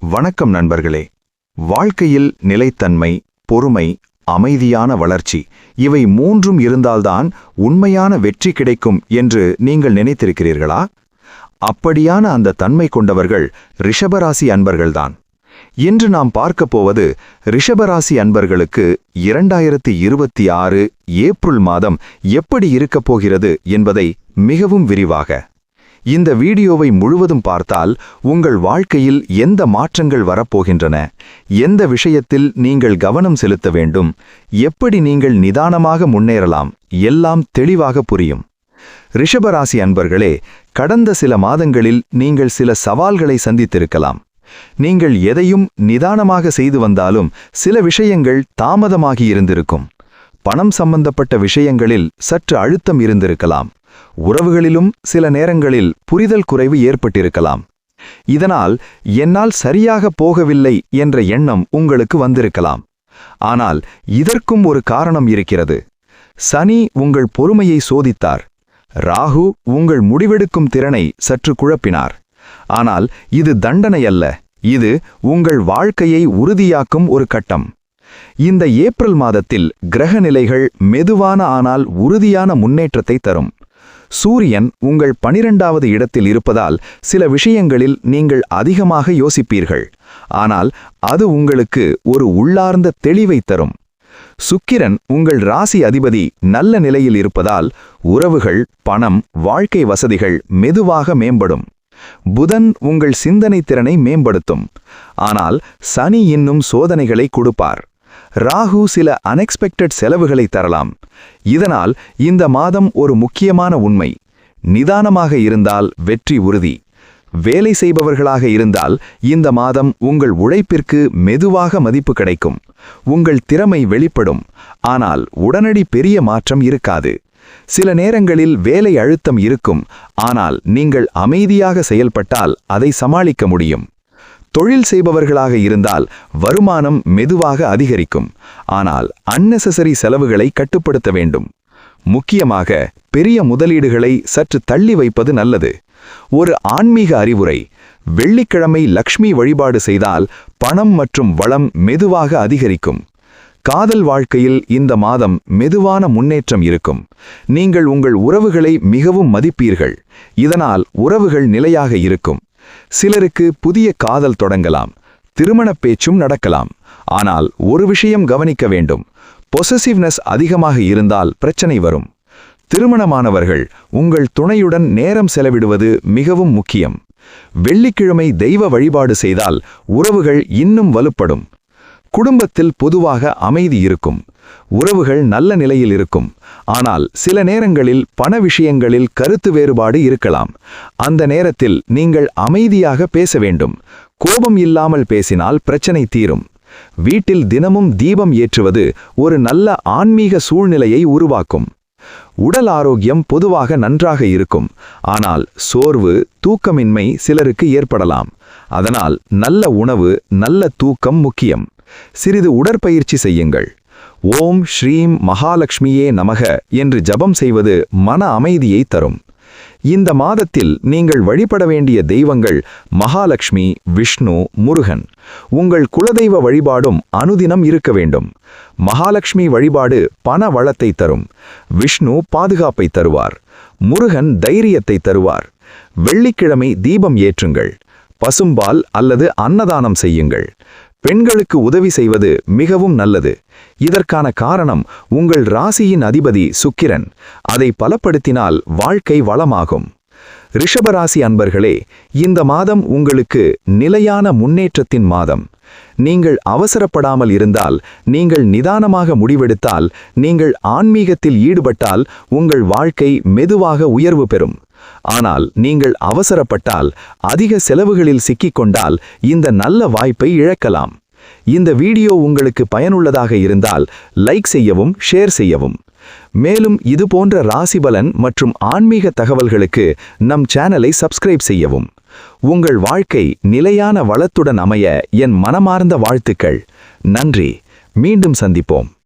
வணக்கம் நண்பர்களே. வாழ்க்கையில் நிலைத்தன்மை, பொறுமை, அமைதியான வளர்ச்சி இவை மூன்றும் இருந்தால்தான் உண்மையான வெற்றி கிடைக்கும் என்று நீங்கள் நினைத்திருக்கிறீர்களா? அப்படியான அந்த தன்மை கொண்டவர்கள் ரிஷபராசி அன்பர்கள்தான். இன்று நாம் பார்க்கப் போவது ரிஷபராசி அன்பர்களுக்கு 2026 ஏப்ரல் மாதம் எப்படி இருக்கப் போகிறது என்பதை மிகவும் விரிவாக. இந்த வீடியோவை முழுவதும் பார்த்தால் உங்கள் வாழ்க்கையில் எந்த மாற்றங்கள் வரப்போகின்றன, எந்த விஷயத்தில் நீங்கள் கவனம் செலுத்த வேண்டும், எப்படி நீங்கள் நிதானமாக முன்னேறலாம், எல்லாம் தெளிவாக புரியும். ரிஷபராசி அன்பர்களே, கடந்த சில மாதங்களில் நீங்கள் சில சவால்களை சந்தித்திருக்கலாம். நீங்கள் எதையும் நிதானமாக செய்து வந்தாலும் சில விஷயங்கள் தாமதமாகி இருந்திருக்கும். பணம் சம்பந்தப்பட்ட விஷயங்களில் சற்று அழுத்தம் இருந்திருக்கலாம். உறவுகளிலும் சில நேரங்களில் புரிதல் குறைவு ஏற்பட்டிருக்கலாம். இதனால் என்னால் சரியாக போகவில்லை என்ற எண்ணம் உங்களுக்கு வந்திருக்கலாம். ஆனால் இதற்கும் ஒரு காரணம் இருக்கிறது. சனி உங்கள் பொறுமையை சோதித்தார். ராகு உங்கள் முடிவெடுக்கும் திறனை சற்று குழப்பினார். ஆனால் இது தண்டனை அல்ல, இது உங்கள் வாழ்க்கையை உறுதியாக்கும் ஒரு கட்டம். இந்த ஏப்ரல் மாதத்தில் கிரக நிலைகள் மெதுவான ஆனால் உறுதியான முன்னேற்றத்தை தரும். சூரியன் உங்கள் 12வது இடத்தில் இருப்பதால் சில விஷயங்களில் நீங்கள் அதிகமாக யோசிப்பீர்கள். ஆனால் அது உங்களுக்கு ஒரு உள்ளார்ந்த தெளிவை தரும். சுக்கிரன் உங்கள் ராசி அதிபதி நல்ல நிலையில் இருப்பதால் உறவுகள், பணம், வாழ்க்கை வசதிகள் மெதுவாக மேம்படும். புதன் உங்கள் சிந்தனை திறனை மேம்படுத்தும். ஆனால் சனி இன்னும் சோதனைகளை கொடுப்பார். ராகு சில அன்எக்ஸ்பெக்டட் செலவுகளை தரலாம். இதனால் இந்த மாதம் ஒரு முக்கியமான உண்மை: நிதானமாக இருந்தால் வெற்றி உறுதி. வேலை செய்பவர்களாக இருந்தால் இந்த மாதம் உங்கள் உழைப்பிற்கு மெதுவாக மதிப்பு கிடைக்கும். உங்கள் திறமை வெளிப்படும். ஆனால் உடனடி பெரிய மாற்றம் இருக்காது. சில நேரங்களில் வேலை அழுத்தம் இருக்கும். ஆனால் நீங்கள் அமைதியாக செயல்பட்டால் அதை சமாளிக்க முடியும். தொழில் செய்பவர்களாக இருந்தால் வருமானம் மெதுவாக அதிகரிக்கும். ஆனால் அன்னெசசரி செலவுகளை கட்டுப்படுத்த வேண்டும். முக்கியமாக பெரிய முதலீடுகளை சற்று தள்ளி வைப்பது நல்லது. ஒரு ஆன்மீக அறிவுரை: வெள்ளிக்கிழமை லக்ஷ்மி வழிபாடு செய்தால் பணம் மற்றும் வளம் மெதுவாக அதிகரிக்கும். காதல் வாழ்க்கையில் இந்த மாதம் மெதுவான முன்னேற்றம் இருக்கும். நீங்கள் உங்கள் உறவுகளை மிகவும் மதிப்பீர்கள். இதனால் உறவுகள் நிலையாக இருக்கும். சிலருக்கு புதிய காதல் தொடங்கலாம். திருமணப் பேச்சும் நடக்கலாம். ஆனால் ஒரு விஷயம் கவனிக்க வேண்டும்: பொசசிவ்னஸ் அதிகமாக இருந்தால் பிரச்சனை வரும். திருமணமானவர்கள் உங்கள் துணையுடன் நேரம் செலவிடுவது மிகவும் முக்கியம். வெள்ளிக்கிழமை தெய்வ வழிபாடு செய்தால் உறவுகள் இன்னும் வலுப்படும். குடும்பத்தில் பொதுவாக அமைதி இருக்கும். உறவுகள் நல்ல நிலையில் இருக்கும். ஆனால் சில நேரங்களில் பண விஷயங்களில் கருத்து வேறுபாடு இருக்கலாம். அந்த நேரத்தில் நீங்கள் அமைதியாக பேச வேண்டும். கோபம் இல்லாமல் பேசினால் பிரச்சனை தீரும். வீட்டில் தினமும் தீபம் ஏற்றுவது ஒரு நல்ல ஆன்மீக சூழ்நிலையை உருவாக்கும். உடல் ஆரோக்கியம் பொதுவாக நன்றாக இருக்கும். ஆனால் சோர்வு, தூக்கமின்மை சிலருக்கு ஏற்படலாம். அதனால் நல்ல உணவு, நல்ல தூக்கம் முக்கியம். சிறிது உடற்பயிற்சி செய்யுங்கள். ஓம் ஸ்ரீம் மகாலட்சுமியே நமக என்று ஜபம் செய்வது மன அமைதியை தரும். இந்த மாதத்தில் நீங்கள் வழிபட வேண்டிய தெய்வங்கள் மகாலட்சுமி, விஷ்ணு, முருகன். உங்கள் குலதெய்வ வழிபாடும் அனுதினம் இருக்க வேண்டும். மகாலட்சுமி வழிபாடு பண வளத்தை தரும். விஷ்ணு பாதுகாப்பை தருவார். முருகன் தைரியத்தை தருவார். வெள்ளிக்கிழமை தீபம் ஏற்றுங்கள். பசும்பால் அல்லது அன்னதானம் செய்யுங்கள். பெண்களுக்கு உதவி செய்வது மிகவும் நல்லது. இதற்கான காரணம் உங்கள் ராசியின் அதிபதி சுக்கிரன். அதை பலப்படுத்தினால் வாழ்க்கை வளமாகும். ரிஷபராசி அன்பர்களே, இந்த மாதம் உங்களுக்கு நிலையான முன்னேற்றத்தின் மாதம். நீங்கள் அவசரப்படாமல் இருந்தால், நீங்கள் நிதானமாக முடிவெடுத்தால், நீங்கள் ஆன்மீகத்தில் ஈடுபட்டால் உங்கள் வாழ்க்கை மெதுவாக உயர்வு பெறும். ஆனால் நீங்கள் அவசரப்பட்டால், அதிக செலவுகளில் சிக்கிக்கொண்டால் இந்த நல்ல வாய்ப்பை இழக்கலாம். இந்த வீடியோ உங்களுக்கு பயனுள்ளதாக இருந்தால் லைக் செய்யவும், ஷேர் செய்யவும். மேலும் இதுபோன்ற ராசிபலன் மற்றும் ஆன்மீக தகவல்களுக்கு நம் சேனலை சப்ஸ்கிரைப் செய்யவும். உங்கள் வாழ்க்கை நிலையான வளத்துடன் அமைய என் மனமார்ந்த வாழ்த்துக்கள். நன்றி. மீண்டும் சந்திப்போம்.